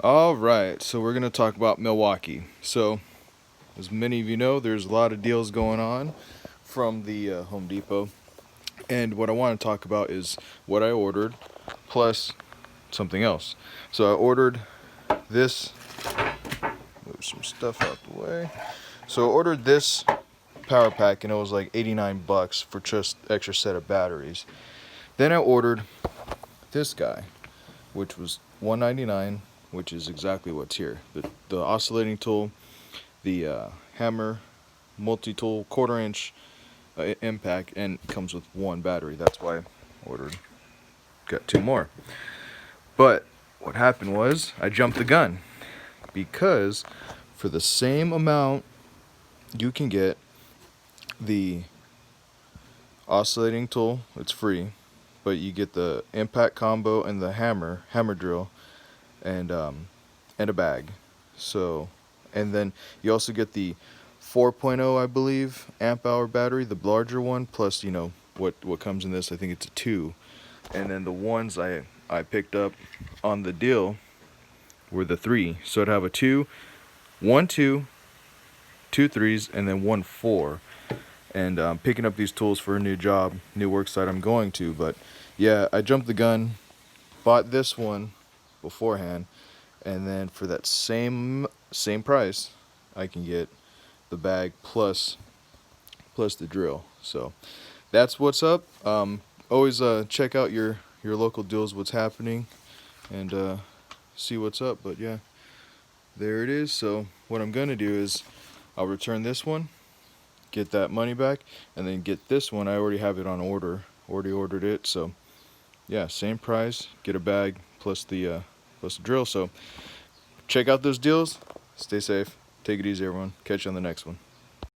Alright, so we're going to talk about Milwaukee. So, as many of you know, there's a lot of deals going on from the Home Depot. And what I want to talk about is what I ordered, plus something else. So I ordered this, move some stuff out the way. So I ordered this power pack and it was like 89 bucks for just extra set of batteries. Then I ordered this guy, which was $199, which is exactly what's here. The oscillating tool, the hammer, multi-tool, quarter-inch impact, and comes with one battery. That's why I ordered, got two more. But what happened was I jumped the gun because for the same amount you can get the oscillating tool, it's free, but you get the impact combo and the hammer drill, and a bag. So, and then you also get the 4.0, I believe, amp hour battery, the larger one, plus what comes in this. I think it's a 2. And then the ones I picked up on the deal were the 3. So I'd have a 2, 1 2, 2 3s, and then 1 4. And picking up these tools for a new job, new work site I'm going to. But yeah, I jumped the gun, bought this one beforehand, and then for that same price, I can get the bag plus the drill. So that's what's up. Always check out your local deals, what's happening, and see what's up. But yeah, there it is. So what I'm gonna do is I'll return this one, get that money back, and then get this one. I already have it on order. Already ordered it. So yeah, same price. Get a bag plus the drill. So check out those deals. Stay safe. Take it easy, everyone. Catch you on the next one.